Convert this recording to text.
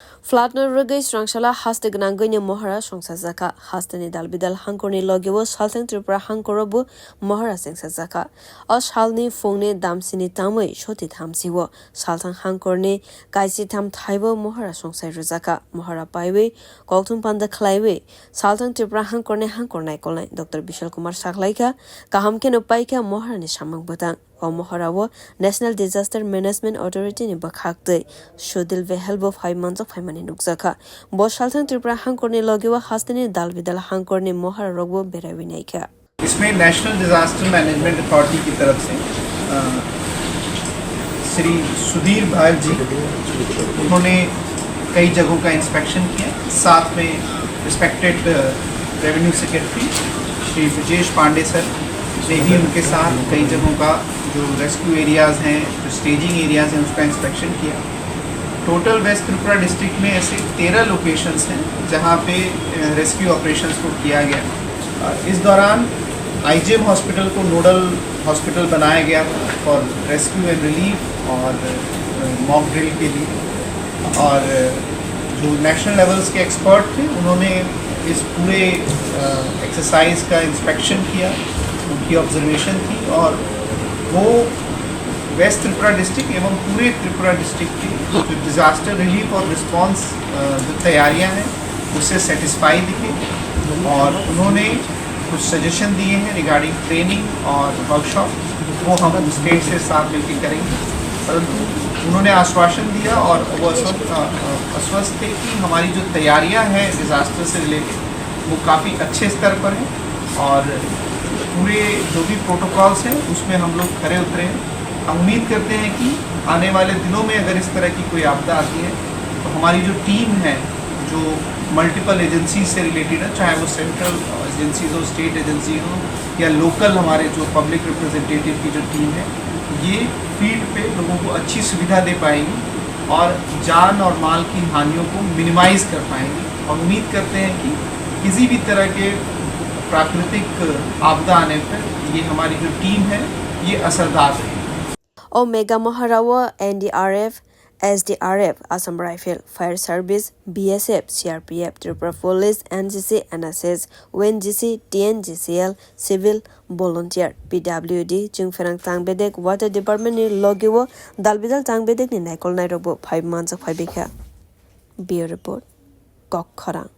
Flatner Rugai Strangshala Haste Gnanganya Mohora Songsazaka, Hastani Dalbidal Hankorni Logiwo, Salthang Tripura Hankorobu, Mohora Sengsazaka, Osh Halni Fongni Damsini Tamui, Shoti Tamsiwo, Salthang Hankorni, Kaisi Tam thaio Mohora Songsai Ruzaka, Mohora Paiwe, Koltum Panda Klaiwe, Salthang Tripura Hankorni Hankornai Kolai, Dr. Bishal Kumar Saklaika, Kahamken Upaika Mohora Nishamang Butang. Mohora National Disaster Management Authority ni bakhakte shodil vehelbo 5 months of Haimani Nukzaka. Bo Salthang Tripura Hankorni Logiwa Hastani Dalbidal Hankorni Mohora Rogbo Berawinaika. इसमें national disaster management authority की तरफ से श्री सुधीर भाई जी उन्होंने कई जगहों का inspection किया, साथ में respected revenue secretary Shri Vijesh Pandey sir ने भी उनके साथ कई जगहों का जो रेस्क्यू एरियाज़ हैं, जो स्टेजिंग एरियाज़ हैं, उसका इंस्पेक्शन किया। टोटल वेस्ट त्रिपुरा डिस्ट्रिक्ट में ऐसे 13 लोकेशंस हैं जहां पे रेस्क्यू ऑपरेशंस को किया गया। इस दौरान आईजीएम हॉस्पिटल को नोडल हॉस्पिटल बनाया गया था फॉर रेस्क्यू एंड रिलीफ और मॉक ड्रिल के लिए, और जो नेशनल लेवल्स के एक्सपर्ट थे उन्होंने इस पूरे एक्सरसाइज का इंस्पेक्शन किया, उनकी ऑब्जर्वेशन थी, और वो वेस्ट त्रिपुरा डिस्ट्रिक्ट एवं पूरे त्रिपुरा डिस्ट्रिक्ट की जो डिज़ास्टर रिलीफ और रिस्पांस जो तैयारियां हैं उससे सेटिस्फाई दिखे, और उन्होंने कुछ सजेशन दिए हैं रिगार्डिंग ट्रेनिंग और वर्कशॉप, वो हम स्टेट से साथ मिलकर करेंगे। परंतु उन्होंने आश्वासन दिया और वो आश्वस्त थे कि हमारी जो तैयारियां हैं डिज़ास्टर से रिलेटेड वो काफ़ी अच्छे स्तर पर हैं, और पूरे जो भी प्रोटोकॉल्स हैं उसमें हम लोग खरे उतरे हैं। हम उम्मीद करते हैं कि आने वाले दिनों में अगर इस तरह की कोई आपदा आती है तो हमारी जो टीम है, जो मल्टीपल एजेंसी से रिलेटेड है, चाहे वो सेंट्रल एजेंसीज हो, स्टेट एजेंसी हो, या लोकल हमारे जो पब्लिक रिप्रेजेंटेटिव की जो टीम है, ये फील्ड पे लोगों को अच्छी सुविधा दे पाएंगी और जान और माल की हानियों को मिनिमाइज कर पाएंगी। और उम्मीद करते हैं कि किसी भी तरह के प्राकृतिक आपदा आने पर ये हमारी जो टीम है ये असरदार रहेगी। Omega Moharawa NDRF, SDRF, Assam Rifle, Fire Service, BSF, CRPF, Tripura Police, NGC, NSS, UNGC, TNGCL, Civil, Volunteer, PWD, Jungferang Tangbedek, Water Department ni Logiwo, Dalbidal Tangbedek ni Naikol Nairobo, 5 months of Haibika. Bureau Report, Kokkara.